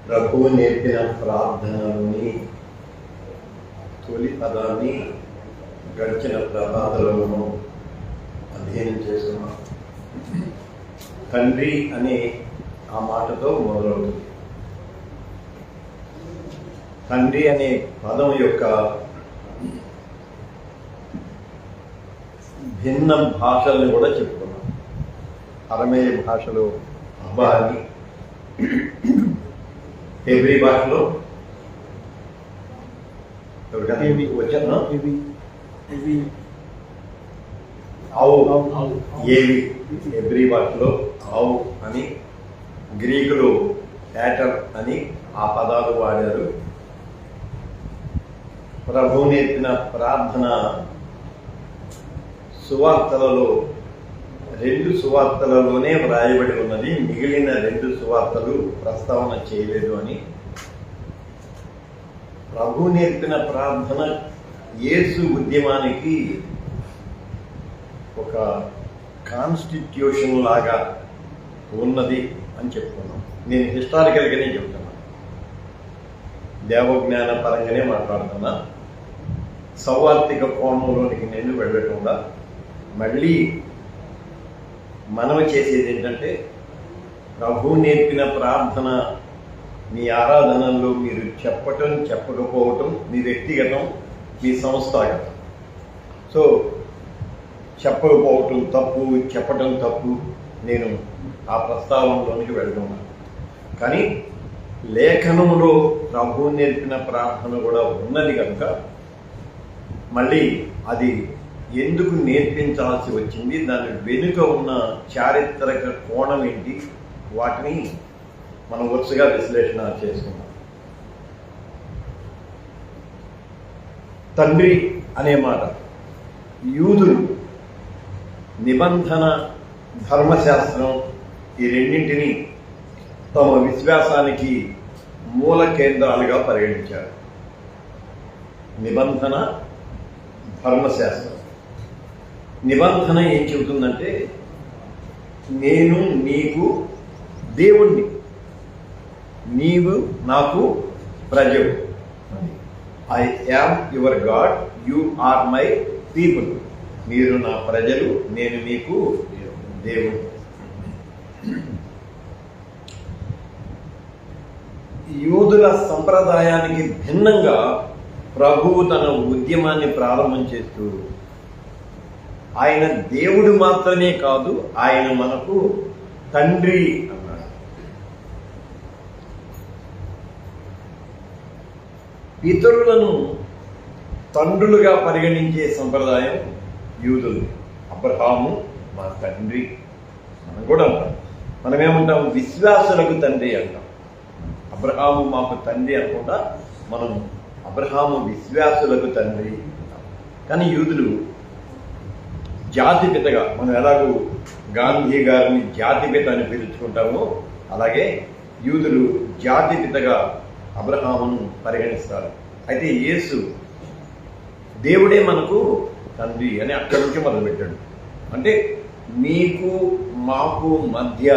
ప్రభువు నేర్పిన ప్రార్థనలోని తొలి పదాన్ని గడిచిన ప్రభాతలను అధ్యయనం చేస్తున్నాం. తండ్రి అనే ఆ మాటతో మొదలవుతుంది. తండ్రి అనే పదం యొక్క భిన్న భాషల్ని కూడా చెప్పుకున్నాం. అరమేయ భాషలో అబ్బా అని, హెబ్రీ భాషలో వచ్చాను ఆవు, ఏవి హెబ్రీ భాషలో ఆవు అని, గ్రీకులు యాటర్ అని ఆ పదాలు వాడారు. ప్రభువు నేర్పిన ప్రార్థన సువార్తలలో 2 సువార్తలలోనే వ్రాయబడి ఉన్నది. మిగిలిన 2 సువార్తలు ప్రస్తావన చేయలేదు అని. ప్రభువు నేర్పిన ప్రార్థన యేసు ఉద్యమానికి ఒక కాన్స్టిట్యూషన్ లాగా ఉన్నది అని చెప్పుకున్నాం. నేను హిస్టారికల్గానే చెప్తున్నా, దేవజ్ఞాన పరంగానే మాట్లాడుతున్నా. సౌవార్తిక కోణంలోనికి నేను వెళ్ళకుండా మళ్ళీ మనవి చేసేది ఏంటంటే, ప్రభువు నేర్పిన ప్రార్థన మీ ఆరాధనల్లో మీరు చెప్పటం చెప్పకపోవటం మీ వ్యక్తిగతం, మీ సంస్థాగతం. సో చెప్పకపోవటం తప్పు, చెప్పటం తప్పు, నేను ఆ ప్రస్తావనలోనికి వెళ్తున్నాను. కానీ లేఖనంలో ప్రభువు నేర్పిన ప్రార్థన కూడా ఉన్నది కనుక మళ్ళీ అది ఎందుకు నేర్పించాల్సి వచ్చింది, దాని వెనుక ఉన్న చారిత్రక కోణం ఏంటి, వాటిని మనం వరుసగా విశ్లేషణ చేసుకున్నాం. తండ్రి అనే మాట యూదులు నిబంధన, ధర్మశాస్త్రం ఈ రెండింటినీ తమ విశ్వాసానికి మూల కేంద్రాలుగా పరిగణించారు. నిబంధన, ధర్మశాస్త్రం. నిబంధన ఏం చెబుతుందంటే, నేను నీకు దేవుణ్ణి, నీవు నాకు ప్రజవు. I am your God, you are my people. మీరు నా ప్రజలు, నేను మీకు దేవుడు. యూదుల సంప్రదాయానికి భిన్నంగా ప్రభువు తన ఉద్యమాన్ని ప్రారంభం చేస్తూ ఆయన దేవుడు మాత్రమే కాదు, ఆయన మనకు తండ్రి అన్నాడు. ఇతరులను తండ్రులుగా పరిగణించే సంప్రదాయం యూదులు. అబ్రహాము మా తండ్రి మనం కూడా అంటాం. మనమేమంటాం, విశ్వాసులకు తండ్రి అంటాం. అబ్రహాము మాకు తండ్రి అనుకుంటా మనం అబ్రహాము విశ్వాసులకు తండ్రి అంటాం. కానీ యూదులు జాతిపితగా, మనం ఎలాగూ గాంధీ గారిని జాతిపిత అని పిలుచుకుంటామో అలాగే యూదులు జాతిపితగా అబ్రహామును పరిగణిస్తారు. అయితే యేసు దేవుడే మనకు తండ్రి అని అక్కడి నుంచి మొదలుపెట్టాడు. అంటే మీకు మాకు మధ్య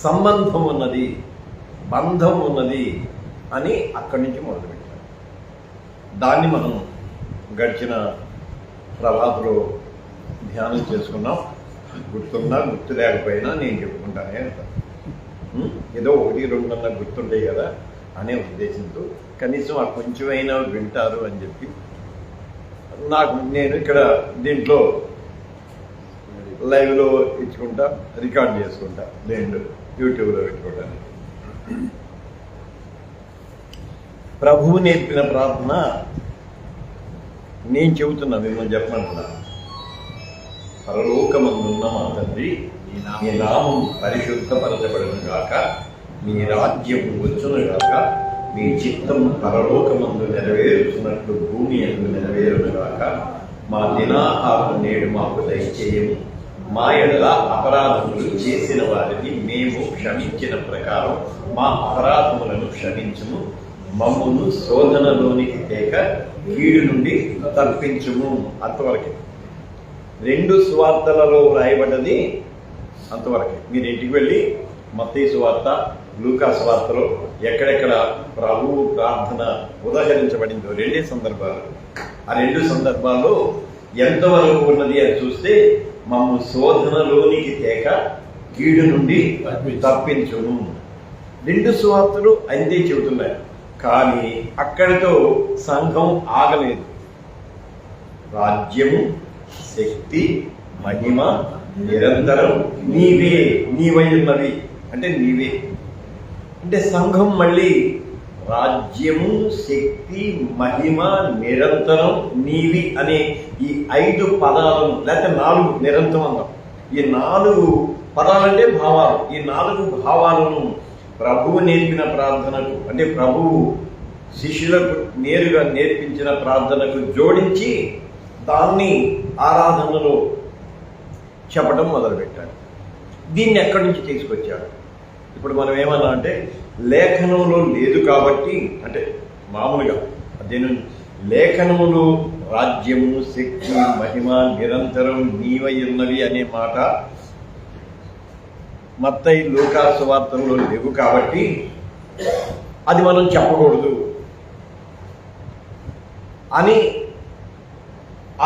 సంబంధం ఉన్నది, బంధం ఉన్నది అని అక్కడి నుంచి మొదలుపెట్టాడు. దాన్ని మనం గడిచిన ప్రభాతలో ధ్యానం చేసుకున్నాం. గుర్తున్నా గుర్తు లేకపోయినా నేను చెప్పుకుంటానే అంటాను. ఏదో 1-2 గుర్తుంటాయి కదా అనే ఉద్దేశంతో కనీసం ఆ కొంచెమైనా వింటారు అని చెప్పి నేను ఇక్కడ దీంట్లో లైవ్లో ఇచ్చుకుంటా, రికార్డ్ చేసుకుంటా, నేను యూట్యూబ్లో పెట్టుకుంటాను. ప్రభువు నేర్పిన ప్రార్థన నేను చెబుతున్నా, మిమ్మల్ని చెప్పమంటున్నా. పరలోకమందున్న మా తండ్రి, నీ నామం పరిశుద్ధపరచబడును గాక, నీ రాజ్యం వచ్చును గాక, నీ చిత్తం పరలోకమందు నెరవేరుతున్నట్లు భూమి యందు నెరవేరును గాక. మా దినాహారం నేడు మాకు దయచేయము. మా ఎడల అపరాధములు చేసిన వారిని మేము క్షమించిన ప్రకారం మా అపరాధములను క్షమించుము. మమ్మును శోధనలోనికి తేక కీడు నుండి తప్పించుము. అంతవరకే 2 సువార్తలలో రాయబడ్డది అంతవరకే. మీరు ఇంటికి వెళ్ళి మత్తయి సువార్త, లూకా సువార్తలో ఎక్కడెక్కడ ప్రభువు ప్రార్థన ఉదహరించబడిందో 2 సందర్భాలు. ఆ 2 సందర్భాల్లో ఎంతవరకు ఉన్నది అని చూస్తే, మమ్ము శోధనలోనికి తేక కీడు నుండి తప్పించును. 2 సువార్తలు అంతే చెబుతున్నాయి. కానీ అక్కడితో సంఘం ఆగలేదు. రాజ్యము, శక్తి, మహిమ నిరంతరం నీవై ఉన్నవి అంటే నీవే. అంటే సంఘం మళ్ళీ రాజ్యము, శక్తి, మహిమ, నిరంతరం, నీవి అనే ఈ 5 పదాలను, లేకపోతే 4 నిరంతరం అందాం. ఈ 4 పదాలంటే భావాలు. ఈ 4 భావాలను ప్రభువు నేర్పిన ప్రార్థనకు, అంటే ప్రభువు శిష్యులకు నేరుగా నేర్పించిన ప్రార్థనకు జోడించి దాన్ని ఆరాధనలో చెప్పడం మొదలుపెట్టాడు. దీన్ని ఎక్కడి నుంచి తీసుకొచ్చాడు? ఇప్పుడు మనం ఏమన్నా అంటే లేఖనంలో లేదు కాబట్టి, అంటే మామూలుగా దీని లేఖనములు రాజ్యము, శక్తి, మహిమ, నిరంతరం నీవై ఉన్నవి అనే మాట మత్తయి, లూకా సువార్తల్లో లేవు కాబట్టి అది మనం చెప్పకూడదు అని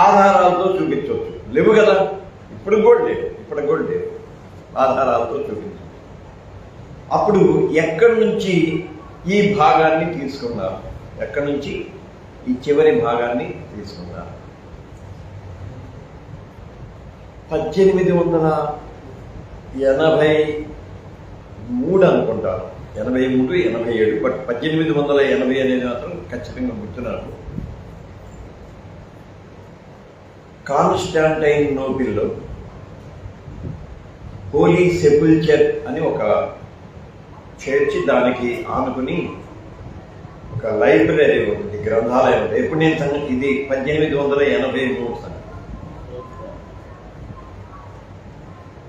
ఆధారాలతో చూపించవచ్చు. లేవు కదా, ఇప్పుడు కూడా లేవు, ఆధారాలతో చూపించవచ్చు. అప్పుడు ఎక్కడి నుంచి ఈ భాగాన్ని తీసుకున్నారు? ఎక్కడి నుంచి ఈ చివరి భాగాన్ని తీసుకున్నారు? 1883 అనుకుంటారు, 83, 87. బట్ 1880 అనేది మాత్రం ఖచ్చితంగా గుర్తున్నారు. కాన్స్టాంటైనోపిల్లో హోలీ సెపుల్చర్ అని ఒక చర్చి, దానికి ఆనుకుని ఒక లైబ్రరీ ఉంటుంది, గ్రంథాలయం ఉంటుంది. ఎప్పుడు నేను ఇది 1883 సంగతి.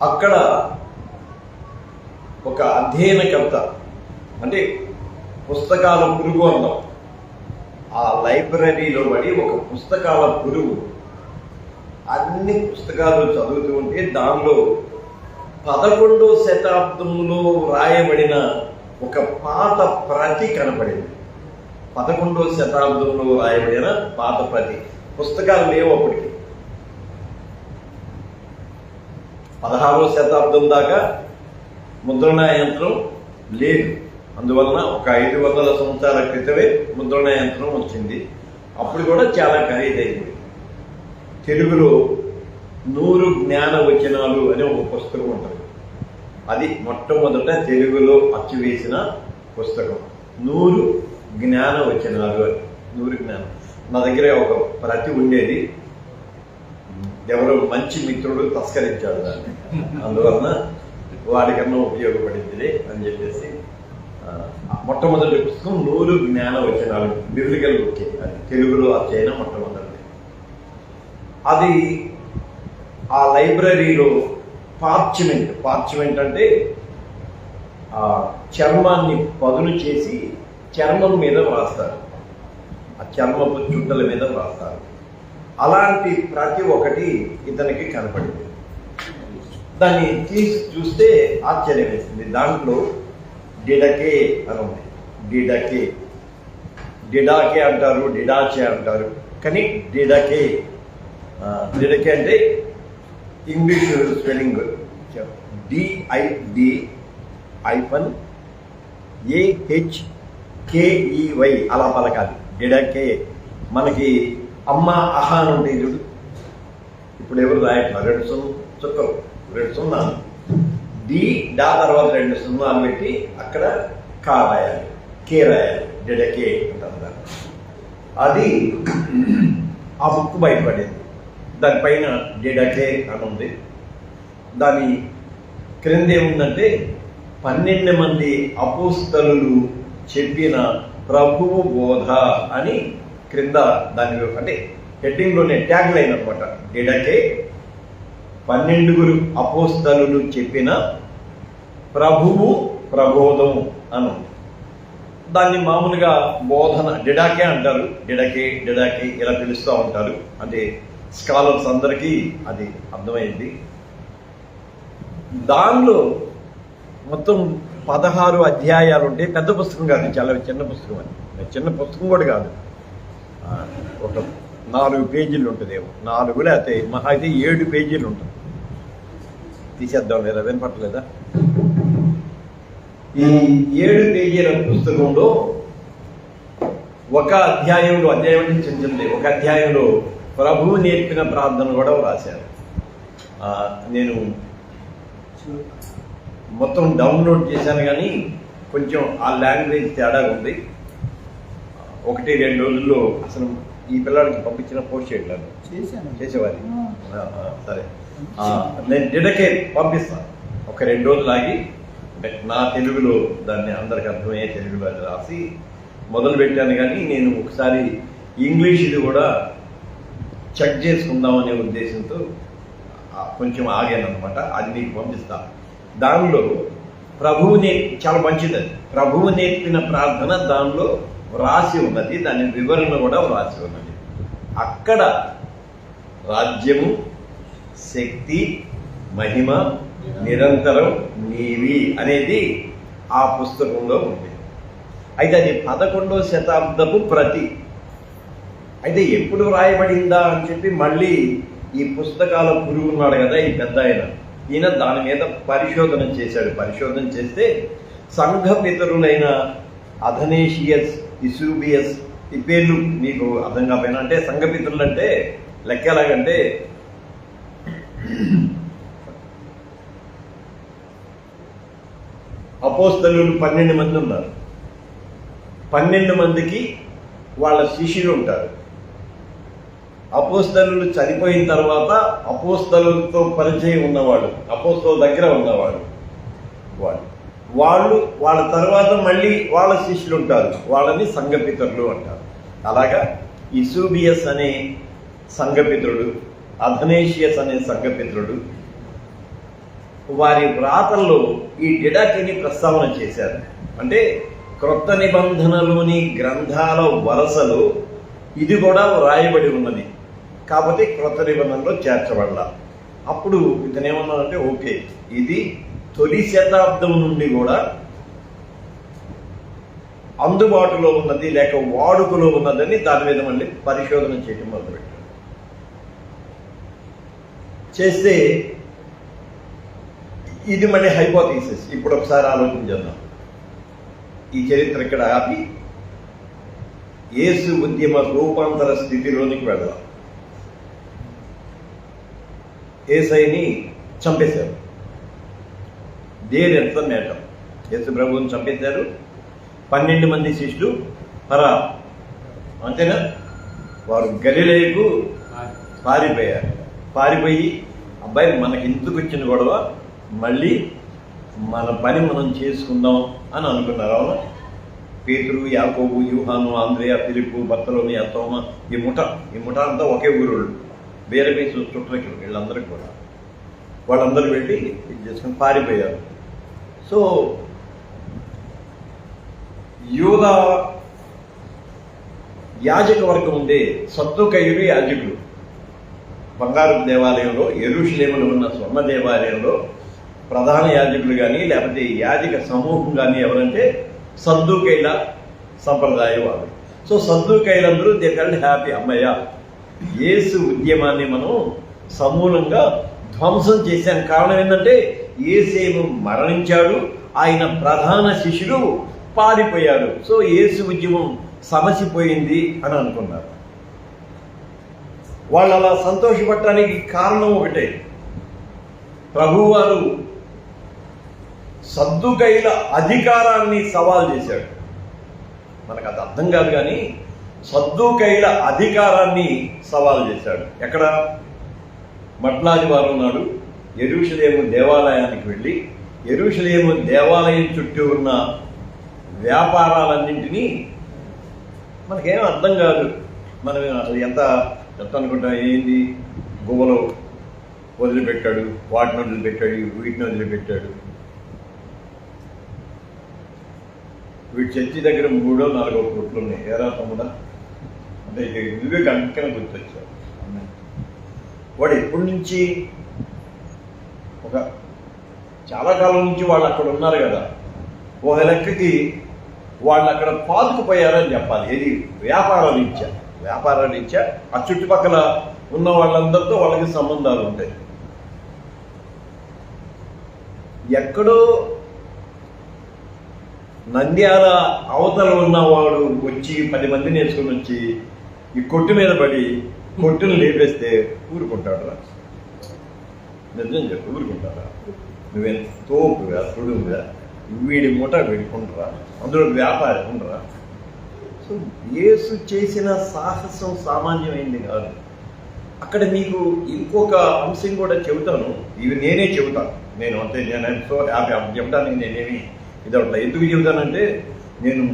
అక్కడ ఒక అధ్యయనకర్త, అంటే పుస్తకాల పురుగు అందాం, ఆ లైబ్రరీలో పడి ఒక పుస్తకాల పురుగు అన్ని పుస్తకాలు చదువుతూ ఉంటే దానిలో 11వ శతాబ్దంలో రాయబడిన ఒక పాత ప్రతి కనపడింది. 11వ శతాబ్దంలో రాయబడిన పాత ప్రతి. పుస్తకాలు లేవు అప్పటికి. 16వ శతాబ్దం దాకా ముద్రణ యంత్రం లేదు. అందువలన ఒక 500 సంవత్సరాల క్రితమే ముద్రణ యంత్రం వచ్చింది. అప్పుడు కూడా చాలా ఖరీదైంది. తెలుగులో 100 జ్ఞాన వచనాలు అనే ఒక పుస్తకం ఉంటుంది. అది మొట్టమొదట తెలుగులో అచ్చు వేసిన పుస్తకం. 100 జ్ఞాన వచనాలు అని. 100 జ్ఞానం. నా దగ్గర ఒక ప్రతి ఉండేది. ఎవరో మంచి మిత్రుడు తస్కరించాడు దాన్ని. అందువలన వాడికన్నా ఉపయోగపడింది అని చెప్పేసి మొట్టమొదటి పుస్తకం 100 జ్ఞాన వచనాలు, బిబ్లికల్ బుక్. అది తెలుగులో అచ్చైన మొట్టమొదటి. అది ఆ లైబ్రరీలో పార్చ్మెంట్ అంటే ఆ చర్మాన్ని పదును చేసి చర్మం మీద వ్రాస్తారు, ఆ చర్మపు చుట్టల మీద వ్రాస్తారు. అలాంటి ప్రతి ఒక్కటి ఇతనికి కనపడింది. దాన్ని తీసి చూస్తే ఆశ్చర్యం వేసింది. దాంట్లో డిడకే అని ఉంది. డిడాకే అంటారు, డిడాచే అంటారు, కానీ డిడకే అంటే ఇంగ్లీష్ స్పెల్లింగ్ DID-AHKEY అలా పలకాలి. డిడకే. మనకి అమ్మ అహ అని ఉంటాయి చూడు, ఇప్పుడు ఎవరు రాయట్లా, 2 చుక్కలు, 2 సున్నాలు. డా తర్వాత 2 సున్నాలు పెట్టి అక్కడ కా రాయాలి, కే రాయాలి. డిడకే అంటారు దాన్ని. అది ఆ బుక్ బయటపడేది. దానిపైన డిడకే అని ఉంది. దాని క్రింద ఏముందంటే 12 మంది అపోస్తలులు చెప్పిన ప్రభువు బోధ అని క్రింద దాని అంటే హెడ్డింగ్లోనే ట్యాగ్ లైన్ అనమాట. డిడకే 12 అపోస్తలులు చెప్పిన ప్రభువు ప్రబోధం అని. దాన్ని మామూలుగా బోధన డిడాకే అంటారు. డిడకే ఇలా పిలుస్తూ ఉంటారు. అంటే స్కాలర్స్ అందరికీ అది అర్థమైంది. దానిలో మొత్తం 16 అధ్యాయాలు ఉంటే పెద్ద పుస్తకం కాదు, చాలా చిన్న పుస్తకం. అది చిన్న పుస్తకం కూడా కాదు, ఒక 4 పేజీలు ఉంటుందేమో, 4 లేకపోతే మహా అయితే 7 పేజీలు ఉంటుంది. తీసేద్దాం లేదా, వినపట్టలేదా? ఈ 7 పేజీల పుస్తకంలో ఒక అధ్యాయం అంటే చిన్నది, ఒక అధ్యాయంలో ప్రభువు నేర్పిన ప్రార్థన కూడా రాశారు. నేను మొత్తం డౌన్లోడ్ చేశాను, కానీ కొంచెం ఆ లాంగ్వేజ్ తేడా ఉంది. 1-2 రోజుల్లో అసలు ఈ పిల్లాడికి పంపించిన పోస్ట్ చేయట్లేదు, చేసేవారి. సరే, నేను డిడకే పంపిస్తాను. ఒక 2 రోజులు ఆగి నా తెలుగులో దాన్ని అందరికి అర్థమయ్యే తెలుగులో అది రాసి మొదలు పెట్టాను. కానీ నేను ఒకసారి ఇంగ్లీష్ ఇది కూడా చెక్ చేసుకుందామనే ఉద్దేశంతో కొంచెం ఆగాను అనమాట. అది మీకు పంపిస్తాను. దానిలో ప్రభువుని చాలా మంచిది, ప్రభువు నేర్పిన ప్రార్థన దానిలో వ్రాసి ఉన్నది, దాని వివరణ కూడా వ్రాసి ఉన్నది. అక్కడ రాజ్యము, శక్తి, మహిమ నిరంతరం నీవి అనేది ఆ పుస్తకంలో ఉంది. అయితే అది 11వ శతాబ్దపు ప్రతి. అయితే ఎప్పుడు రాయబడిందా అని చెప్పి మళ్ళీ ఈ పుస్తకాల పురుగు ఉన్నాడు కదా ఈ పెద్ద ఈయన దాని మీద పరిశోధన చేశాడు. పరిశోధన చేస్తే సంఘ పితరులైన అథనేషియస్, ఇసూబియస్, ఈ పేర్లు మీకు అర్థం కాకపోయినా, అంటే సంఘ పితరులు అంటే లెక్క ఎలాగంటే అపోస్తలులు 12 మంది ఉన్నారు. 12 మందికి వాళ్ళ శిష్యులు ఉంటారు. అపోస్తలులు చనిపోయిన తర్వాత అపోస్తలులతో పరిచయం ఉన్నవాడు, అపోస్తలుల దగ్గర ఉన్నవాడు వాళ్ళు వాళ్ళ తర్వాత మళ్ళీ వాళ్ళ శిష్యులు ఉంటారు, వాళ్ళని సంఘపితరులు అంటారు. అలాగా ఇసూబియస్ అనే సంఘపితరుడు, అథనేషియస్ అనే సంఘపితరుడు వారి వ్రాతల్లో ఈ డిడాకిని ప్రస్తావన చేశారు. అంటే క్రొత్త నిబంధనలోని గ్రంథాల వరుసలో ఇది కూడా వ్రాయబడి ఉన్నది, కాకపోతే క్రొత్త నిబంధనలో చేర్చబడాల. అప్పుడు ఇతనేమన్నారంటే ఓకే, ఇది తొలి శతాబ్దం నుండి కూడా అందుబాటులో ఉన్నది లేక వాడుకలో ఉన్నదని దాని మీద మళ్ళీ పరిశోధన చేయడం మొదలుపెట్టారు. చేస్తే ఇది మళ్ళీ హైపోథీసిస్. ఇప్పుడు ఒకసారి ఆలోచించేద్దాం. ఈ చరిత్ర ఇక్కడ ఆపి యేసు ఉద్యమ రూపాంతర స్థితిలోనికి వెళదాం. యేసయ్యని చంపేశారు. దేర్ ఎంత మేటం, యేసు ప్రభువుని చంపేశారు. 12 మంది శిష్యులు పరా, అంతేనా? వారు గలిలయకు పారిపోయారు. పారిపోయి అబ్బాయి మనకి ఇందుకు వచ్చిన గొడవ, మళ్ళీ మన పని మనం చేసుకుందాం అని అనుకున్నారు. అవునా? పేతురు, యాకోబు, యూహాను, ఆంద్రేయ, ఫిలిప్పు, బర్తలోమి, తోమ, ఈ ముఠ అంతా ఒకే ఊరోళ్ళు, వేరే వేసి చుట్టూ వీళ్ళందరూ కూడా వాళ్ళందరూ వెళ్ళి ఇది చేసుకుని పారిపోయారు. సో యూదా యాజక వర్గం ఉండే, సద్దుకయ్యులు యాజకులు. బంగారు దేవాలయంలో, యెరూషలేములో ఉన్న స్వర్ణ దేవాలయంలో ప్రధాన యాజకులు కానీ లేకపోతే యాజక సమూహం కానీ ఎవరంటే సద్దూకైల సంప్రదాయం వాళ్ళు. సో సద్దూకైలందరూ దే ఫెల్ట్ హ్యాపీ, అమ్మయ్య యేసు ఉద్యమాన్ని మనం సమూలంగా ధ్వంసం చేశాను. కారణం ఏంటంటే యేసేమో మరణించాడు, ఆయన ప్రధాన శిష్యుడు పారిపోయాడు. సో యేసు ఉద్యమం సమసిపోయింది అని అనుకున్నారు. వాళ్ళు అలా సంతోషపడటానికి కారణం ఒకటే, ప్రభువారు సద్దుకైల అధికారాన్ని సవాల్ చేశాడు. మనకు అది అర్థం కాదు, కానీ సద్దుకైల అధికారాన్ని సవాల్ చేశాడు. ఎక్కడ? మట్లాదివారం నాడు యెరూషలేము దేవాలయానికి వెళ్ళి యెరూషలేము దేవాలయం చుట్టూ ఉన్న వ్యాపారాలన్నింటినీ, మనకేం అర్థం కాదు, మనం అసలు ఎంత అనుకుంటాం, ఏంది గువ్వలు వదిలిపెట్టాడు, వాటిని వదిలిపెట్టాడు, వీటిని వదిలిపెట్టాడు. వీటి చర్చి దగ్గర 3-4 కోట్లు ఉన్నాయి. ఏరా తమ్ముడా అంటే ఇక నువ్వే కనుక గుర్తొచ్చావు. వాడు ఎప్పటి నుంచి, ఒక చాలా కాలం నుంచి వాళ్ళు అక్కడ ఉన్నారు కదా. ఒక లెక్కకి వాళ్ళు అక్కడ పాతుకుపోయారని చెప్పాలి. ఏది వ్యాపార రీత్యా ఆ చుట్టుపక్కల ఉన్న వాళ్ళందరితో వాళ్ళకి సంబంధాలు ఉంటాయి. ఎక్కడో నంద్యాల అవతల ఉన్నవాడు వచ్చి 10 మందిని వేసుకొని వచ్చి ఈ కొట్టు మీద పడి కొట్టును లేపేస్తే ఊరుకుంటాడు? నిజం చెప్పు, ఊరుకుంటారా? నువ్వేం తోపుగా తొడుగుగా వీడి మూట వీడుకుంటారా? అందులో వ్యాపారం ఉండరా? సో యేసు చేసిన సాహసం సామాన్యమైంది కాదు. అక్కడ మీకు ఇంకొక అంశం కూడా చెబుతాను. ఇవి నేనే చెబుతాను. నేను అంతే, నేను సో హ్యాపీ చెప్పడానికి నేనేమి ఇదట్లా ఎందుకు చెబుతానంటే, నేను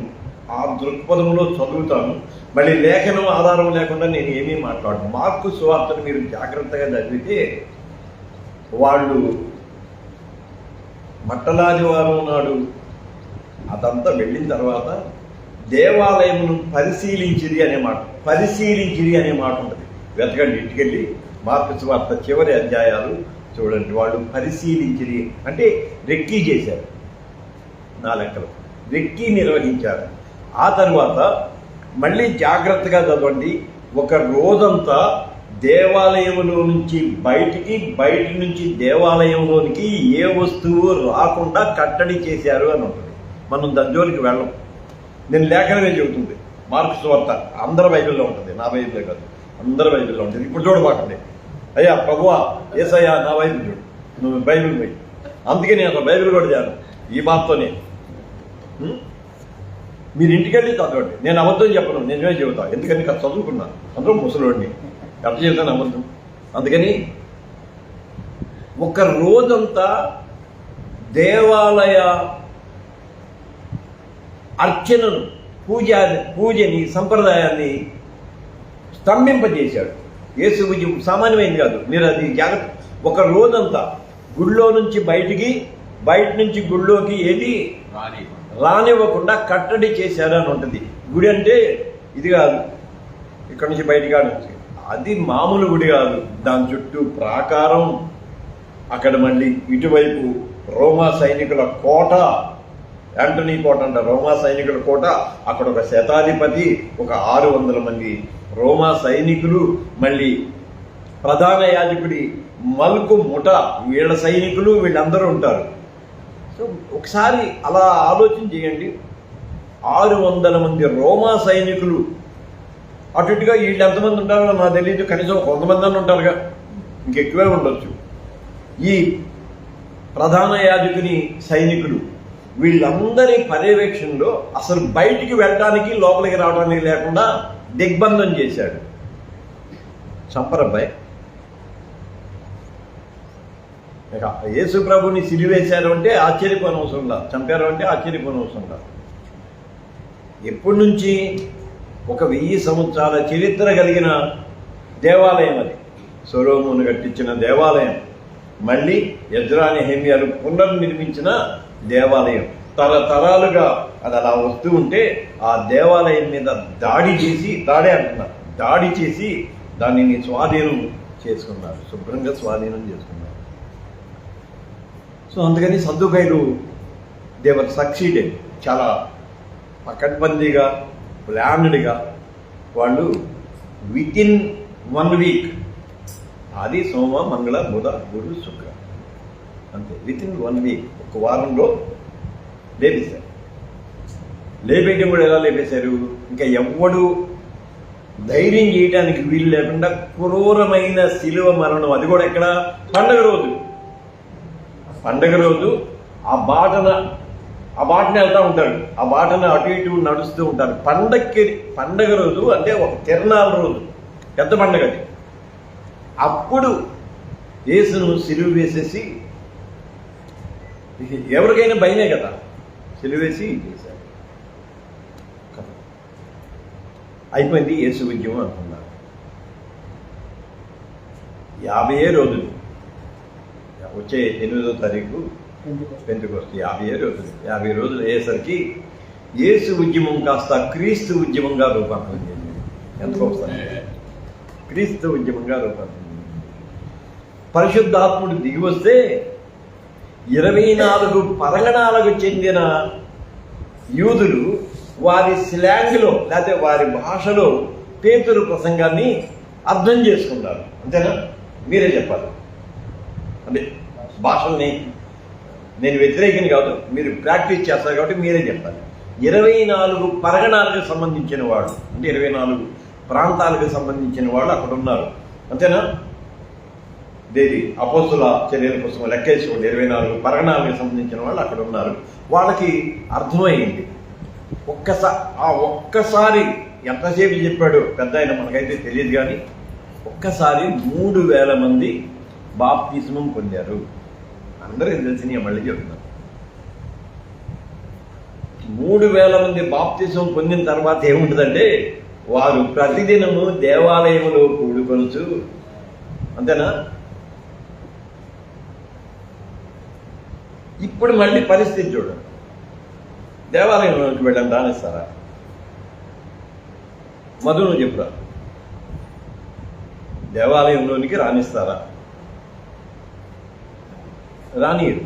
ఆ దృక్పథంలో చదువుతాను. మళ్ళీ లేఖనం ఆధారం లేకుండా నేను ఏమీ మాట్లాడను. మార్కు సువార్తను మీరు జాగ్రత్తగా చదివితే వాళ్ళు మట్టలాదివారం నాడు అదంతా వెళ్ళిన తర్వాత దేవాలయమును పరిశీలించిరి అనే మాట ఉంటుంది. వెతకండి, ఇంటికెళ్ళి మార్కు సువార్త చివరి అధ్యాయాలు చూడండి. వాళ్ళు పరిశీలించిరి అంటే రెక్కీ చేశారు, నా లెక్కలు రెక్కీ నిర్వహించారు. ఆ తర్వాత మళ్ళీ జాగ్రత్తగా చదవండి. ఒక రోజంతా దేవాలయంలో నుంచి బయట నుంచి దేవాలయంలోనికి ఏ వస్తువు రాకుండా కట్టడి చేశారు అని ఉంటుంది. మనం దాని వెళ్ళం. నేను లేఖనమే చెబుతుంది. మార్కు సువార్త అందరి బైబిల్లో ఉంటుంది, నా బైబిల్లో కాదు, అందరి బైబిల్లో ఉంటుంది. ఇప్పుడు చూడబాకండి, అయ్యా ప్రభువా యేసయ్యా నా బైబిల్ చూడు, నువ్వు బైబిల్ పోయి. అందుకే నేను అసలు బైబిల్ కూడా చేయాలి ఈ బాధతోనే. మీరు ఇంటికెళ్ళి చదవండి. నేను అబద్ధం చెప్పను, నిజమే చెబుతాను. ఎందుకని చదువుకున్నాను, అందులో ముసలోడిని అర్థం చెబుతాను అబద్ధం. అందుకని ఒక రోజంతా దేవాలయ అర్చనను, పూజని, సంప్రదాయాన్ని స్తంభింపజేశాడు. యేసు ఉద్యమం సామాన్యమైంది కాదు. మీరు అది జాగ్రత్త. ఒక రోజంతా గుళ్ళో నుంచి బయట నుంచి గుళ్ళోకి ఏది రానివ్వకుండా కట్టడి చేశారు అని ఉంటుంది. గుడి అంటే ఇది కాదు, ఇక్కడ నుంచి బయట కాదు, అది మామూలు గుడి కాదు. దాని చుట్టూ ప్రాకారం, అక్కడ మళ్ళీ ఇటువైపు రోమా సైనికుల కోట, యాంటనీ కోట అంట, రోమా సైనికుల కోట. అక్కడ ఒక శతాధిపతి, ఒక 600 మంది రోమా సైనికులు, మళ్ళీ ప్రధాన యాజకుడి మల్కు ముఠ, వీళ్ళ సైనికులు, వీళ్ళందరూ ఉంటారు. సో ఒకసారి అలా ఆలోచన చేయండి. 600 మంది రోమా సైనికులు, అటు ఇటుగా వీళ్ళు ఎంతమంది ఉంటారో నాకు తెలియదు, కనీసం కొంతమంది అని ఉంటారుగా, ఇంకెక్కువే ఉండొచ్చు. ఈ ప్రధాన యాజకుని సైనికులు, వీళ్ళందరి పర్యవేక్షణలో అసలు బయటికి వెళ్ళడానికి లోపలికి రావడానికి లేకుండా దిగ్బంధం చేశాడు. చంపరబ్బాయి. ఇక యేసు ప్రభుని సిలివేశారు అంటే ఆశ్చర్యపోని అవసరం లేదు, చంపారు అంటే ఆశ్చర్యపోని అవసరం లేదు. ఎప్పటి నుంచి? ఒక 1000 సంవత్సరాల చరిత్ర కలిగిన దేవాలయం అది. సొలొమోను కట్టించిన దేవాలయం, మళ్ళీ ఎజ్రా నెహెమ్యాలు పునర్నిర్మించిన దేవాలయం. తరతరాలుగా అది అలా వస్తూ ఉంటే ఆ దేవాలయం మీద దాడి చేసి దానిని స్వాధీనం చేసుకున్నారు, శుభ్రంగా స్వాధీనం చేసుకున్నారు. సో అందుకని సద్దుకైలు దేవర్ సక్సీడెడ్. చాలా పకడ్బందీగా, ప్లాన్డ్గా వాళ్ళు వితిన్ 1 వీక్, ఆది సోమ మంగళ బుధ గురు శుక్ర, అంతే, వితిన్ 1 వీక్, ఒక వారంలో లేపేశారు. లేపేయడం కూడా ఎలా లేపేశారు? ఇంకా ఎవ్వడు ధైర్యం చేయడానికి వీలు లేకుండా క్రూరమైన శిలువ మరణం. అది కూడా ఎక్కడ? పండగ రోజు ఆ బాటన వెళ్తూ ఉంటాడు, ఆ బాటన అటు ఇటు నడుస్తూ ఉంటారు. పండగ రోజు అంటే ఒక తిరణాల రోజు, పెద్ద పండగ అది. అప్పుడు యేసును సిలువ వేసేసి, ఎవరికైనా భయమే కదా, సిలువేసి చేశారు. అయిపోయింది యేసు ఉద్యమం అనుకున్నారు. 50 రోజులు, వచ్చే 8వ తారీఖు పెంతెకొస్తు, 50 రోజులు అయ్యేసరికి యేసు ఉద్యమం కాస్త క్రీస్తు ఉద్యమంగా రూపాంతరం చెందింది. ఎంత వస్తుంది? క్రీస్తు ఉద్యమంగా రూపాంతరం చెందింది. పరిశుద్ధాత్ముడు దిగి వస్తే 24 పరగణాలకు చెందిన యూదులు వారి స్లాంగ్లో లేకపోతే వారి భాషలో పేతురు ప్రసంగాన్ని అర్థం చేసుకున్నారు. అంతేనా? మీరే చెప్పాలి. అంటే భాషల్ని నేను వ్యతిరేకం కాదు, మీరు ప్రాక్టీస్ చేస్తారు కాబట్టి మీరే చెప్పాలి. 24 పరగణాలకు సంబంధించిన వాళ్ళు, అంటే 24 ప్రాంతాలకు సంబంధించిన వాళ్ళు అక్కడ ఉన్నారు. అంతేనా? దేది అపోస్తుల చర్యల పుస్తకం లెక్కేసుకోండి, 24 పరగణాలకు సంబంధించిన వాళ్ళు అక్కడ ఉన్నారు. వాళ్ళకి అర్థమైంది. ఒక్కసారి ఎంతసేపు చెప్పాడు పెద్ద ఆయన మనకైతే తెలియదు, కానీ ఒక్కసారి 3000 మంది బాప్తిస్మం పొందారు. అందరికీ తెలిసిన మళ్ళీ చెప్తున్నాను. 3000 మంది బాప్తిస్మం పొందిన తర్వాత ఏముంటుందంటే, వారు ప్రతిదినము దేవాలయంలో కూడుకొనుచు. అంతేనా? ఇప్పుడు మళ్ళీ పరిస్థితి చూడండి, దేవాలయంలోకి వెళ్ళని రానిస్తారా? మధు నువ్వు చెప్పురా, దేవాలయంలోనికి రానిస్తారా? రానియరు.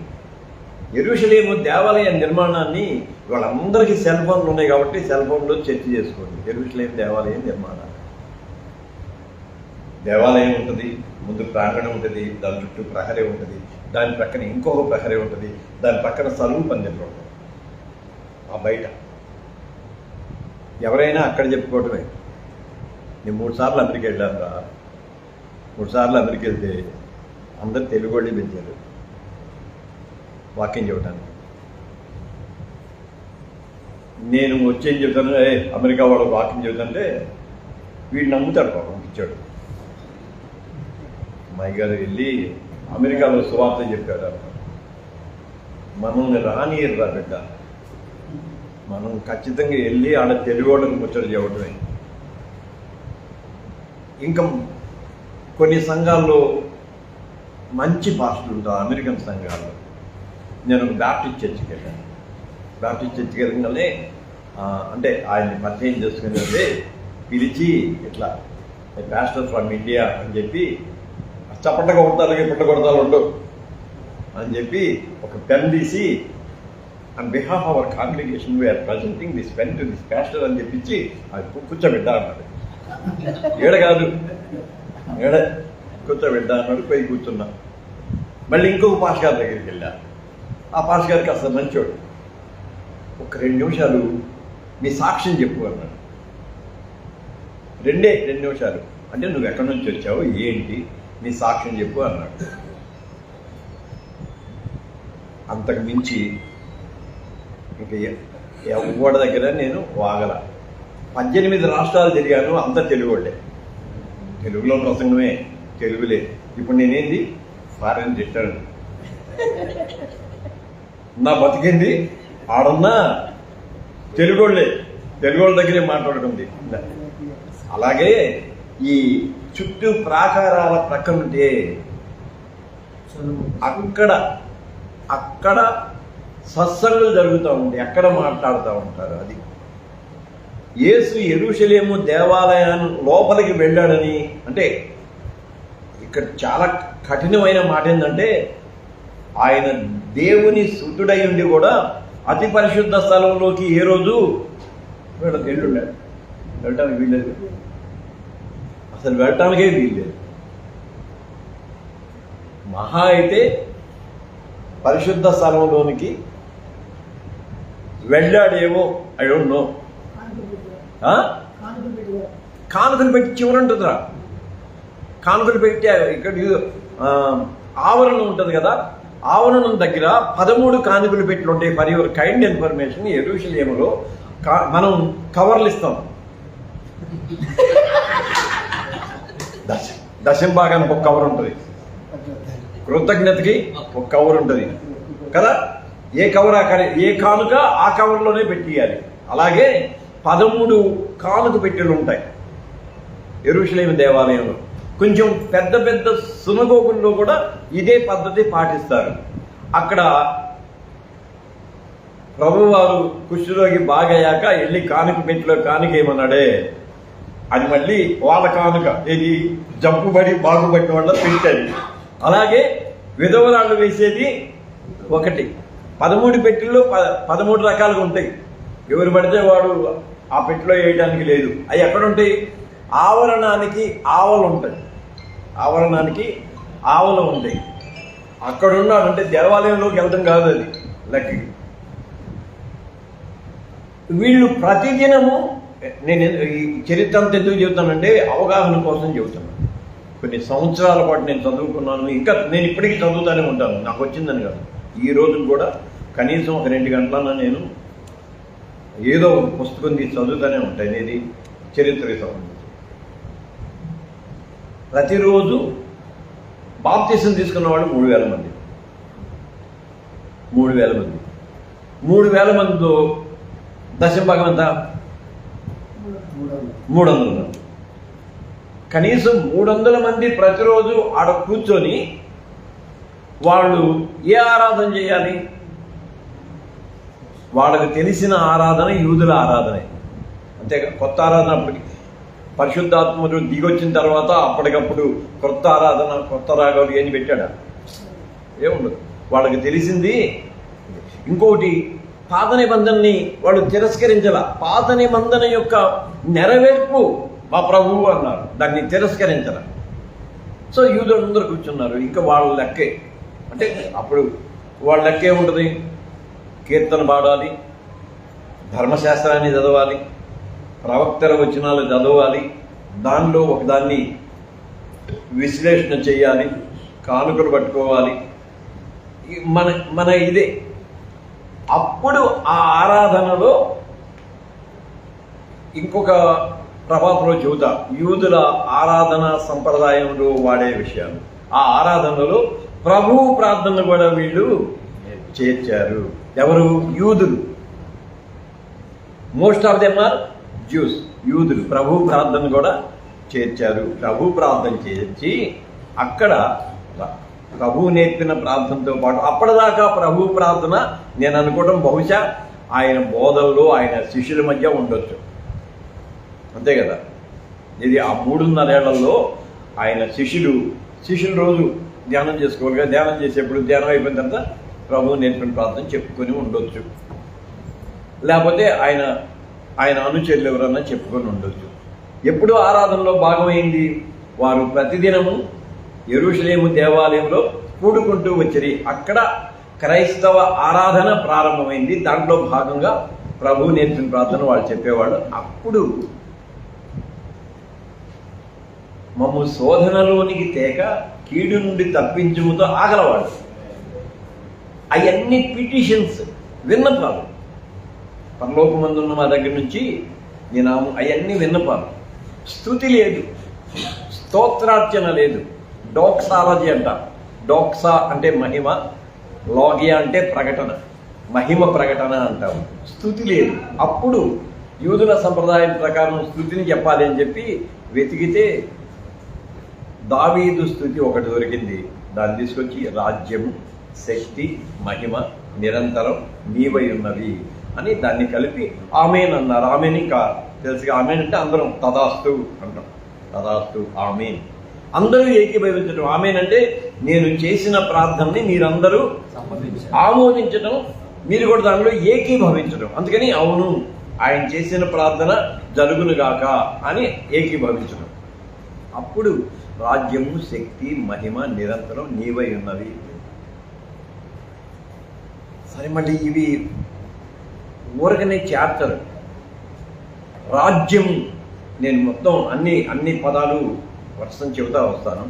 యెరూషలేము దేవాలయ నిర్మాణాన్ని వాళ్ళందరికీ సెల్ ఫోన్లు ఉన్నాయి కాబట్టి సెల్ ఫోన్లో చర్చ చేసుకోండి. యెరూషలేము దేవాలయం నిర్మాణాన్ని, దేవాలయం ఉంటుంది, ముందు ప్రాంగణం ఉంటుంది, దాని చుట్టూ ప్రహరీ ఉంటుంది, దాని ప్రక్కన ఇంకొక ప్రహరీ ఉంటుంది, దాని పక్కన సలువు పందిర్లు ఉంటుంది. ఆ బయట ఎవరైనా అక్కడ చెప్పుకోవటమే. నేను 3 సార్లు అమెరికా వెళ్ళాను రా. 3 సార్లు అమెరికా వెళ్తే అందరు తెలుగు వాళ్ళే పెంచారు వాక్యం చెప్పడానికి. నేను వచ్చేం చెబుతాను, అమెరికా వాళ్ళకి వాక్యం చెబుతుంటే వీడు నమ్ముతాడు, పాపం ఇచ్చాడు. అమ్మాయి గారు వెళ్ళి అమెరికాలో సువార్త చెప్పారు. మనల్ని రానియరు రా బిడ్డ, మనం ఖచ్చితంగా వెళ్ళి ఆడ తెలుగు వాళ్ళకి ముచ్చట చెప్పడమే. ఇంకా కొన్ని సంఘాల్లో మంచి పాస్టర్లు ఉంటారు, అమెరికన్ సంఘాల్లో. నేను బ్యాప్టిస్ట్ చర్చికి వెళ్ళాను. బ్యాప్టిస్ట్ చర్చికి వెళ్ళగానే అంటే ఆయన్ని పరిచయం చేసుకుని పిలిచి ఇట్లా పాస్టర్ ఫ్రమ్ ఇండియా అని చెప్పి, చప్పట్గా కొడతారు పుట్ట కొడతారు ఉండవు అని చెప్పి ఒక పెన్ తీసి, on behalf our congregation we are presenting this pen to this pastor అని చెప్పించి అది కూర్చోబెట్టా అన్నాడు. ఏడ కాదు, ఏడ కూర్చోబెట్టా అన్నాడు. పోయి కూర్చున్నా. మళ్ళీ ఇంకొక పాస్ గారి దగ్గరికి వెళ్ళా. ఆ పాస్ గారికి అసలు మంచోడు. ఒక 2 నిమిషాలు మీ సాక్ష్యం చెప్పు అన్నాడు. 2 నిమిషాలు అంటే నువ్వు ఎక్కడి నుంచి వచ్చావు, ఏంటి నీ సాక్ష్యం చెప్పు అన్నాడు. అంతకు మించి ఇంకా ఎవరి దగ్గర నేను వాగల. 18 రాష్ట్రాలు తిరిగాను, అంతా తెలుగు వాళ్ళే. తెలుగులో ప్రసంగమే, తెలుగులే. ఇప్పుడు నేనేంది ఫారెన్ రిటర్న్. నా బతికింది ఆడున్నా తెలుగు వాళ్ళే, తెలుగు వాళ్ళ దగ్గరే మాట్లాడుతుంది. అలాగే ఈ చుట్టూ ప్రాకారాల ప్రక్కన ఉంటే అక్కడ సత్సంగులు జరుగుతూ ఉంటాయి, అక్కడ మాట్లాడుతూ ఉంటారు. అది యేసు యెరూషలేము దేవాలయాన్ని లోపలికి వెళ్ళాడని అంటే ఇక్కడ చాలా కఠినమైన మాట ఏంటంటే, ఆయన దేవుని సుతుడై ఉండి కూడా అతి పరిశుద్ధ స్థలంలోకి ఏ రోజు వెళ్ళుండాడు. వెళ్ళటానికి వీల్లేదు, అసలు వెళ్ళటానికే వీల్లేదు. మహా అయితే పరిశుద్ధ స్థలంలోనికి వెళ్ళాడేమో, ఐ డోంట్ నో. కానుకలు పెట్టి చివరంటుందిరా, కానుకలు పెట్టి ఇక్కడ ఆవరణం ఉంటుంది కదా, ఆవరణం దగ్గర 13 కానుకలు పెట్టి ఉంటాయి. ఫర్ యువర్ కైండ్ ఇన్ఫర్మేషన్, యెరూషలేములో మనం కవర్లు ఇస్తాం. దశం భాగానికి ఒక కవర్ ఉంటుంది, కృతజ్ఞతకి ఒక కవర్ ఉంటుంది కదా. ఏ కవర్ ఏ కానుక ఆ కవర్లోనే పెట్టియాలి. అలాగే 13 కానుక పెట్టెలు ఉంటాయి యెరూషలేము దేవాలయంలో. కొంచెం పెద్ద పెద్ద సునగోగుల్లో కూడా ఇదే పద్ధతి పాటిస్తారు. అక్కడ ప్రభువారు కుష్ఠరోగి బాగయ్యాక వెళ్ళి కానుక పెట్టిలో కానుక ఏమన్నాడే, అది మళ్ళీ వాళ్ళ కానుక, ఇది జబ్బుబడి బాగుపడిన వాళ్ళ పెట్టేది. అలాగే విధవరాళ్ళు వేసేది ఒకటి. 13 పెట్టెల్లో 13 రకాలుగా ఉంటాయి. ఎవరు పడితే వాడు ఆ పెట్టిలో వేయడానికి లేదు. అవి ఎక్కడుంటాయి? ఆవరణానికి ఆవలు ఉంటాయి, ఆవరణానికి ఆవలు ఉంటాయి. అక్కడ ఉన్నాడంటే దేవాలయంలోకి వెళ్ళడం కాదు అది లెక్కకి. వీళ్ళు ప్రతిదినము, నేను ఈ చరిత్ర అంతా ఎందుకు చెబుతానంటే అవగాహన కోసం చెబుతున్నాను. కొన్ని సంవత్సరాల పాటు నేను చదువుకున్నాను, ఇంకా నేను ఇప్పటికీ చదువుతూనే ఉంటాను, నాకు వచ్చిందని కాదు. ఈ రోజు కూడా కనీసం ఒక 2 గంటలన్నా నేను ఏదో ఒక పుస్తకం తీసి చదువుతూనే ఉంటాను. ఇది చరిత్రకి సంబంధించి. ప్రతిరోజు బాప్తిసం తీసుకున్న వాళ్ళు 3,000 మంది. 3,000 మంది. 3,000 మందితో దశంభాగం ఎంత? 300 మంది. కనీసం 300 మంది ప్రతిరోజు ఆడ కూర్చొని వాళ్ళు ఏ ఆరాధన చేయాలి? వాళ్ళకి తెలిసిన ఆరాధన యూదుల ఆరాధనే. అంతేగా, కొత్త ఆరాధన అప్పటికి పరిశుద్ధాత్మడు దిగొచ్చిన తర్వాత అప్పటికప్పుడు కొత్త ఆరాధన, కొత్త రాగాలు ఏం పెట్టాడా? ఏముండదు. వాళ్ళకి తెలిసింది. ఇంకోటి, పాత నిబంధనని వాళ్ళు తిరస్కరించాల. పాత నిబంధన యొక్క నెరవేర్పు మా ప్రభువు అన్నారు, దాన్ని తిరస్కరించాల. సో యూదులందరూ కూర్చున్నారు. ఇంకా వాళ్ళ లెక్కే, అంటే అప్పుడు వాళ్ళ లెక్కే ఉంటుంది. కీర్తన పాడాలి, ధర్మశాస్త్రాన్ని చదవాలి, ప్రవక్తల వచనాలు చదవాలి, దానిలో ఒకదాన్ని విశ్లేషణ చేయాలి, కానుకలు పట్టుకోవాలి. మన ఇదే. అప్పుడు ఆ ఆరాధనలో ఇంకొక ప్రభావంలో చెబుతా, యూదుల ఆరాధన సంప్రదాయంలో వాడే విషయాలు. ఆ ఆరాధనలో ప్రభువు ప్రార్థన కూడా వీళ్ళు చేర్చారు. ఎవరు? యూదులు. Most of them are Jews. యూదులు ప్రభు ప్రార్థన కూడా చేర్చారు. ప్రభు ప్రార్థన చేర్చి అక్కడ ప్రభువు నేర్పిన ప్రార్థనతో పాటు అప్పటిదాకా ప్రభు ప్రార్థన నేను అనుకోవడం బహుశా ఆయన బోధనలో ఆయన శిష్యుల మధ్య ఉండొచ్చు, అంతే కదా. ఇది ఆ 3.5 ఏళ్లలో ఆయన శిష్యులు రోజు ధ్యానం చేసుకోవాలి కదా. ధ్యానం చేసేప్పుడు ధ్యానం అయిపోయిన తర్వాత ప్రభువు నేర్పిన ప్రార్థన చెప్పుకొని ఉండొచ్చు, లేకపోతే ఆయన అనుచరులు ఎవరన్నా చెప్పుకొని ఉండొచ్చు. ఎప్పుడు ఆరాధనలో భాగమైంది? వారు ప్రతిదినము యెరూషలేము దేవాలయంలో కూడుకుంటూ వచ్చి అక్కడ క్రైస్తవ ఆరాధన ప్రారంభమైంది. దాంట్లో భాగంగా ప్రభువు నేర్పిన ప్రార్థన వాళ్ళు చెప్పేవాళ్ళు. అప్పుడు మమ్ము శోధనలోనికి తేక కీడు నుండి తప్పించుముతో ఆగలవాడు. అవన్నీ పిటిషన్స్, విన్నపాలు. పరలోకమందున్న మా దగ్గర నుంచి నేను అవన్నీ విన్నపాలు. స్తుతి లేదు, స్తోత్రార్చన లేదు. డోక్సాలజీ అంట. డోక్సా అంటే మహిమ, లాగియా అంటే ప్రకటన, మహిమ ప్రకటన అంటాము. స్తుతి లేదు. అప్పుడు యూదుల సంప్రదాయం ప్రకారం స్తుతిని చెప్పాలి అని చెప్పి వెతికితే దావీదు స్తుతి ఒకటి దొరికింది. దాన్ని తీసుకొచ్చి రాజ్యము, శక్తి, మహిమ నిరంతరం నీవై ఉన్నవి అని దాన్ని కలిపి ఆమేన్ అన్నారు. ఆమేన్ ఇంకా తెలుసుగా. ఆమేన్ అంటే అందరం తదాస్తు అంటాం. తదాస్తు, ఆమేన్. అందరూ ఏకీభవించడం. ఆమేన్ అంటే నేను చేసిన ప్రార్థనని మీరందరూ ఆమోదించడం, మీరు కూడా దానిలో ఏకీభవించడం. అందుకని అవును, ఆయన చేసిన ప్రార్థన జరుగునుగాక అని ఏకీభవించడం. అప్పుడు రాజ్యము, శక్తి, మహిమ నిరంతరం నీవై ఉన్నవి. సరే, మళ్ళీ ఇవి ఊరకనే చాప్టర్. రాజ్యం, నేను మొత్తం అన్ని పదాలు వర్షం చెబుతా వస్తాను.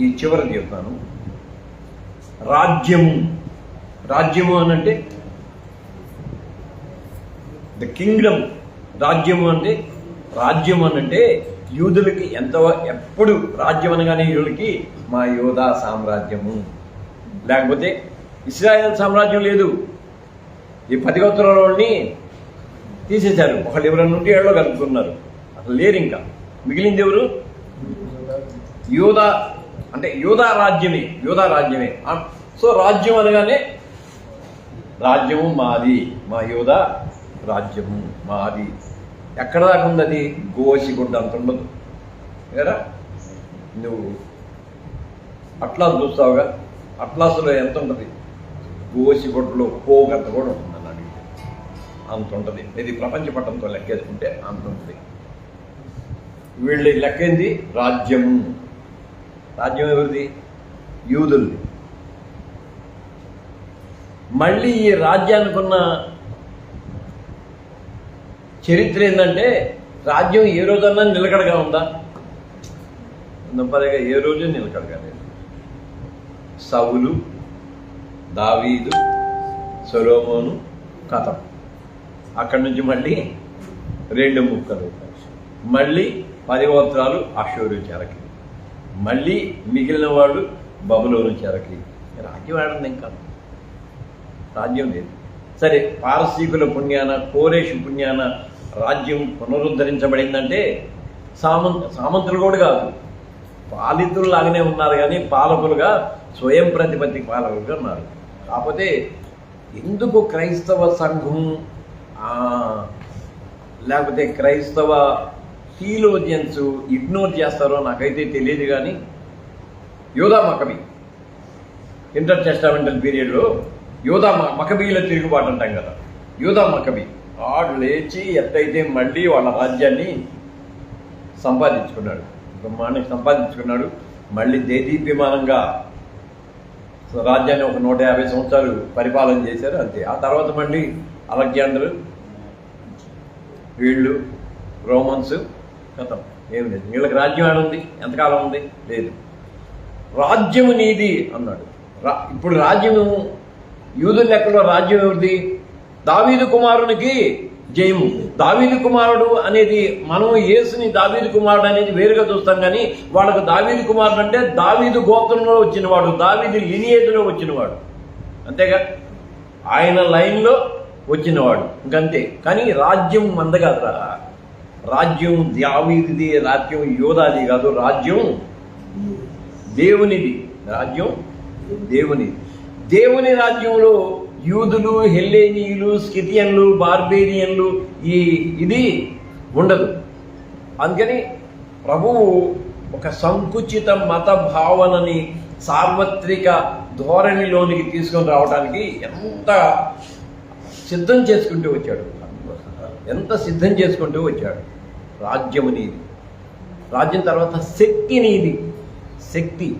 ఈ చివరికి చెప్తాను. రాజ్యము అనంటే ద కింగ్డమ్. రాజ్యము అనంటే యూదులకి ఎప్పుడు రాజ్యం అనగానే యూదులకి మా యోధా సామ్రాజ్యము, లేకపోతే ఇశ్రాయేల్ సామ్రాజ్యం లేదు. ఈ 10 గోత్రాలని తీసేశారు. ఒకళ్ళు ఎవరన్నా ఉంటే ఏళ్ళలో కలుపుకున్నారు, అసలు లేరు. ఇంకా మిగిలింది ఎవరు? యోధా. అంటే యోధా రాజ్యమే. సో రాజ్యం అనగానే రాజ్యము మాది, మా యోధా రాజ్యము మాది. ఎక్కడ దాకా ఉంది అది? గోసిగుడ్డ అంత ఉండదు కదా. నువ్వు అట్లాస్ చూస్తావుగా, అట్లాసులో ఎంత ఉంటుంది? గోసిగుడ్డలో పోగంత కూడా ఉంటుంది అన్నాడు. అంత ఉంటుంది. ఇది ప్రపంచ పటంతో లెక్కేసుకుంటే అంత ఉంటుంది. వీళ్ళు లెక్కింది రాజ్యము. రాజ్యం ఎవరిది? యూదులది. మళ్ళీ ఈ రాజ్యానికి ఉన్న చరిత్ర ఏంటంటే, రాజ్యం ఏ రోజన్నా నిలకడగా ఉందా? నంపదగా ఏ రోజు నిలకడగా లేదు. సౌలు, దావీదు, సొలొమోను కథం. అక్కడి నుంచి మళ్ళీ 2 ముక్కలు, మళ్ళీ 10 సంవత్సరాలు అషూరు చెరకి, మళ్ళీ మిగిలిన వాళ్ళు బబులోను చెరకి. రాజ్యం ఆడింది, ఇంకా రాజ్యం లేదు. సరే, పారసీకుల పుణ్యాన, కోరేషు పుణ్యాన రాజ్యం పునరుద్ధరించబడిందంటే సామంతులు కూడా కాదు, పాలితుల్లాగానే ఉన్నారు, కానీ పాలకులుగా స్వయం ప్రతిపత్తి పాలకులుగా ఉన్నారు. కాకపోతే ఎందుకు క్రైస్తవ సంఘం లేకపోతే క్రైస్తవ థియోలోజియన్స్ ఇగ్నోర్ చేస్తారో నాకైతే తెలియదు. కానీ యోధా మకబీ, ఇంటర్ టెస్టామెంటల్ పీరియడ్లో యోధా మకబీల తిరుగుబాటు అంటాం కదా, యోధా మకబీ వాడు లేచి ఎట్టయితే మళ్ళీ వాళ్ళ రాజ్యాన్ని సంపాదించుకున్నాడు, బ్రహ్మాండంగా సంపాదించుకున్నాడు. మళ్ళీ దేదీప్యమానంగా రాజ్యాన్ని ఒక 150 సంవత్సరాలు పరిపాలన చేశారు, అంతే. ఆ తర్వాత మళ్ళీ అలెగ్జాండర్, వీళ్ళు రోమన్స్, కథం, ఏం లేదు. వీళ్ళకి రాజ్యం ఆడుంది, ఎంతకాలం ఉంది? లేదు. రాజ్యము నీది అన్నాడు. ఇప్పుడు రాజ్యము యూదుల లెక్కలో రాజ్యం ఎవరిది? దావీదు కుమారునికి జయము. దావీదు కుమారుడు అనేది, మనం యేసుని దావీదు కుమారుడు అనేది వేరుగా చూస్తాం, కానీ వాళ్ళకు దావీదు కుమారుడు అంటే దావీదు గోత్రంలో వచ్చినవాడు, దావీదు లినియేజ్లో వచ్చినవాడు, అంతేగా, ఆయన లైన్లో వచ్చినవాడు, ఇంకంతే. కానీ రాజ్యం మంద కాదురా, రాజ్యం దావీదుది, రాజ్యం యోధాది కాదు, రాజ్యం దేవునిది. రాజ్యం దేవునిది. దేవుని రాజ్యంలో యూదులు, హెల్లేనీయులు, స్కిథియన్లు, బార్బేరియన్లు ఇది ఉండదు. అందుకని ప్రభువు ఒక సంకుచిత మత భావనని సార్వత్రిక ధోరణిలోనికి తీసుకొని రావడానికి ఎంత సిద్ధం చేసుకుంటూ వచ్చాడు, ఎంత సిద్ధం చేసుకుంటూ వచ్చాడు. రాజ్యము నీది. రాజ్యం తర్వాత శక్తి నీది. శక్తి,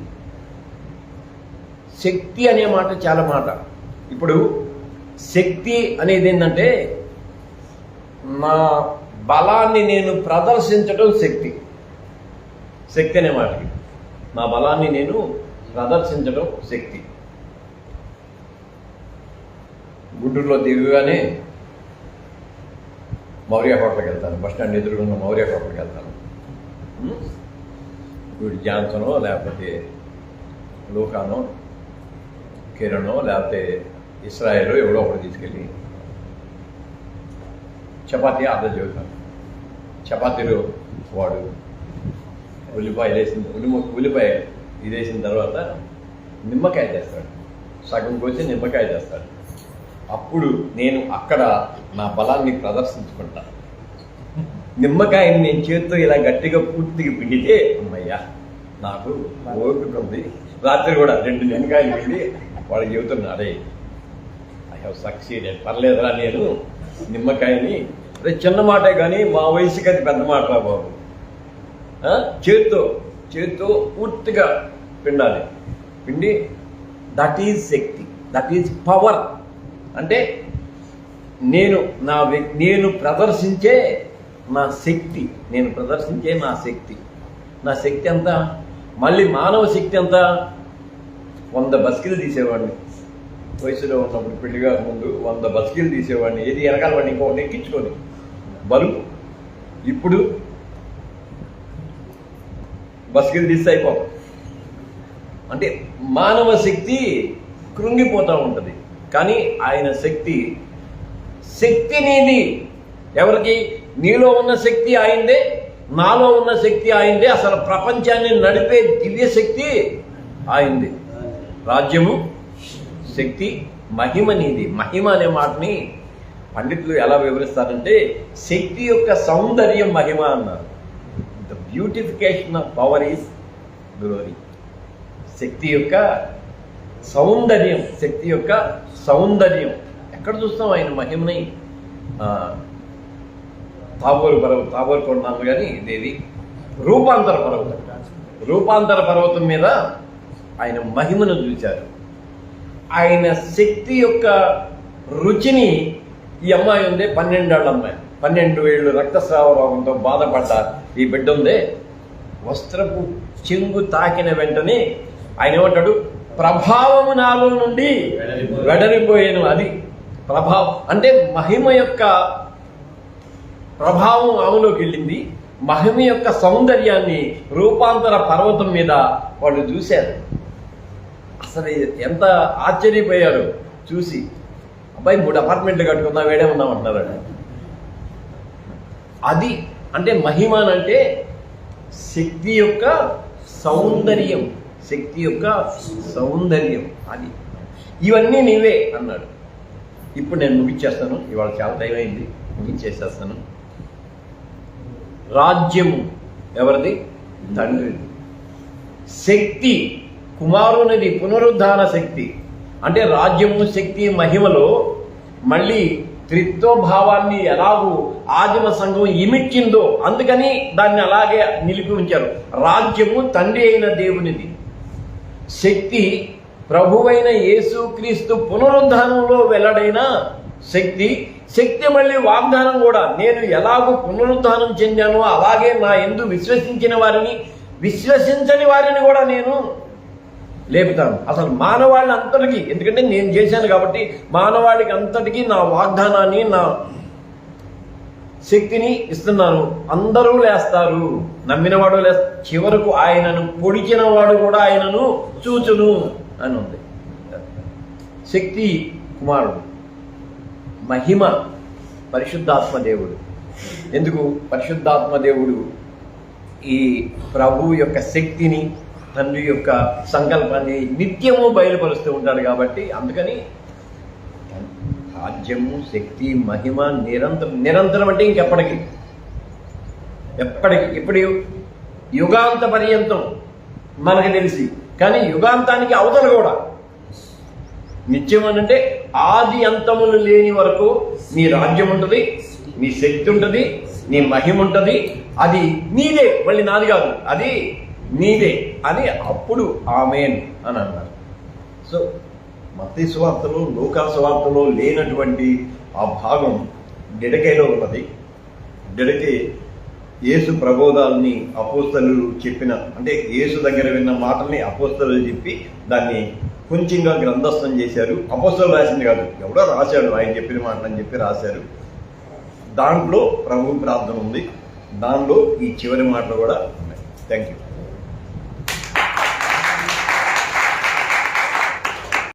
శక్తి అనే మాట చాలా మాట. ఇప్పుడు శక్తి అనేది ఏంటంటే, నా బలాన్ని నేను ప్రదర్శించడం శక్తి. శక్తి అనే మాటకి నా బలాన్ని నేను ప్రదర్శించడం శక్తి. గుంటూరులో దిగుగానే మౌర్య హోటల్కి వెళ్తాను, బస్ స్టాండ్ ఎదురుగున్న మౌర్య హోటల్కి వెళ్తాను. వీడు జాన్సనో లేకపోతే లూకానో కిరణో లేకపోతే ఇస్రాయేలో ఎవడో ఒకటి తీసుకెళ్ళి చపాతీ ఆర్డర్ చేస్తాను. చపాతీలో వాడు ఉల్లిపాయలు ఉల్లిపాయ ఇది వేసిన తర్వాత నిమ్మకాయ చేస్తాడు, సగం కోసి నిమ్మకాయ చేస్తాడు. అప్పుడు నేను అక్కడ నా బలాన్ని ప్రదర్శించుకుంటా. నిమ్మకాయని నేను చేతితో ఇలా గట్టిగా పూర్తిగా పిండితే, అమ్మయ్యా నాకు ఓపిక ఉంది. రాత్రి కూడా 2 నిమ్మకాయలు పిండి వాడు చెబుతున్నాడే, ఐ హ్యావ్ సక్సీడెడ్, పర్లేదురా, నేను నిమ్మకాయని, అదే చిన్న మాటే కానీ మా వయసుకి అది పెద్ద మాట రా బాబు. చేతితో పూర్తిగా పిండాలి. పిండి, that is Shakti, that is power. అంటే నేను ప్రదర్శించే నా శక్తి, నా శక్తి ఎంత? మళ్ళీ మానవ శక్తి ఎంత? 100 బస్కిలు తీసేవాడిని వయసులో ఉన్నప్పుడు, పెళ్లిగా ముందు 100 బస్కిలు తీసేవాడిని. ఏది వెనకాల వాడిని ఇంకొకటి ఎక్కించుకొని బలుపు. ఇప్పుడు బస్కిలు తీస్తే అయిపోతాం. అంటే మానవ శక్తి కృంగిపోతూ ఉంటుంది, కానీ ఆయన శక్తి నీది. ఎవరికి? నీలో ఉన్న శక్తి ఆయనదే, నాలో ఉన్న శక్తి ఆయనదే. అసలు ప్రపంచాన్ని నడిపే దివ్య శక్తి ఆయనది. రాజ్యము, శక్తి, మహిమ నీది. మహిమ అనే మాటని పండితులు ఎలా వివరిస్తారంటే, శక్తి యొక్క సౌందర్యం మహిమ అన్నారు. The beautification of power is glory. శక్తి యొక్క సౌందర్యం ఎక్కడ చూస్తాం ఆయన మహిమని? తాబోరు కొండన్నాను కానీ ఇదేది రూపాంతర పర్వతం మీద ఆయన మహిమను చూశారు. ఆయన శక్తి యొక్క రుచిని ఈ అమ్మాయి ఉందే, 12 ఏళ్ల అమ్మాయి, 12 ఏళ్ళు రక్తస్రావ రోగంతో బాధపడ్డ ఈ బిడ్డ ఉందే, వస్త్రపు చెంగు తాకిన వెంటనే ఆయన ఏమంటాడు, ప్రభావము నాలో నుండి వెడలిపోయాను. అది ప్రభావం అంటే మహిమ యొక్క ప్రభావం ఆమెలోకి వెళ్ళింది. మహిమ యొక్క సౌందర్యాన్ని రూపాంతర పర్వతం మీద వాళ్ళు చూశారు. అసలు ఎంత ఆశ్చర్యపోయారు చూసి. అబ్బాయి 3 అపార్ట్మెంట్లు కట్టుకుందాం, వేడే ఉందాం అంటున్నారట. అది అంటే మహిమ అంటే శక్తి యొక్క సౌందర్యం, అది ఇవన్నీ నీవే అన్నాడు. ఇప్పుడు నేను ముగించేస్తాను, ఇవాళ చాలా టైం అయింది, ముగించేసేస్తాను. రాజ్యము ఎవరిది? తండ్రిది. శక్తి కుమారునిది, పునరుద్ధాన శక్తి. అంటే రాజ్యము, శక్తి, మహిమలో మళ్ళీ త్రిత్వభావాన్ని ఎలాగూ ఆదిమ సంఘం ఇమిడ్చిందో అందుకని దాన్ని అలాగే నిలిపి ఉంచారు. రాజ్యము తండ్రి అయిన దేవునిది, శక్తి ప్రభువైన యేసుక్రీస్తు పునరుద్ధానంలో వెల్లడైన శక్తి మళ్ళీ వాగ్దానం కూడా. నేను ఎలాగూ పునరుద్ధానం చెందానో అలాగే నా యందు విశ్వసించిన వారిని, విశ్వసించని వారిని కూడా నేను లేపుతాను. అసలు మానవాళి అంతటికీ, ఎందుకంటే నేను చేశాను కాబట్టి మానవాళికి అంతటికీ నా వాగ్దానాన్ని, నా శక్తిని ఇస్తున్నాను. అందరూ లేస్తారు, నమ్మినవాడు చివరకు ఆయనను పొడిచిన వాడు కూడా ఆయనను చూచును అని ఉంది. శక్తి కుమారుడు, మహిమ పరిశుద్ధాత్మ దేవుడు. ఎందుకు? పరిశుద్ధాత్మ దేవుడు ఈ ప్రభు యొక్క శక్తిని, తండ్రి యొక్క సంకల్పాన్ని నిత్యము బయలుపరుస్తూ ఉంటాడు కాబట్టి అందుకని రాజ్యము, శక్తి, మహిమ నిరంతరం అంటే ఇంకెప్పటికీ, ఇప్పుడు యుగాంత పర్యంతం మనకు తెలిసి, కానీ యుగాంతానికి అవతల కూడా నిత్యం అంటే ఆది అంతములు లేని వరకు నీ రాజ్యం ఉంటుంది, నీ శక్తి ఉంటుంది, నీ మహిమ ఉంటుంది. అది నీదే, మళ్ళీ నాది కాదు, అది నీదే అని అప్పుడు ఆమేన్ అని అన్నారు. సో మత్తయి సువార్తలో, లూకా సువార్తలో లేనటువంటి ఆ భాగం డిడకేలో ఉన్నది. డిడకే యేసు ప్రబోధాలని అపోస్తలులు చెప్పిన, అంటే యేసు దగ్గర విన్న మాటల్ని అపోస్తలులు చెప్పి దాన్ని కొంచెంగా గ్రంథస్థం చేశారు. అపోస్తలులు రాసింది కాదు, ఎవడో రాశాడు, ఆయన చెప్పిన మాటలని చెప్పి రాశారు. దాంట్లో ప్రభు ప్రార్థన ఉంది, దానిలో ఈ చివరి మాటలు కూడా ఉన్నాయి. Thank you.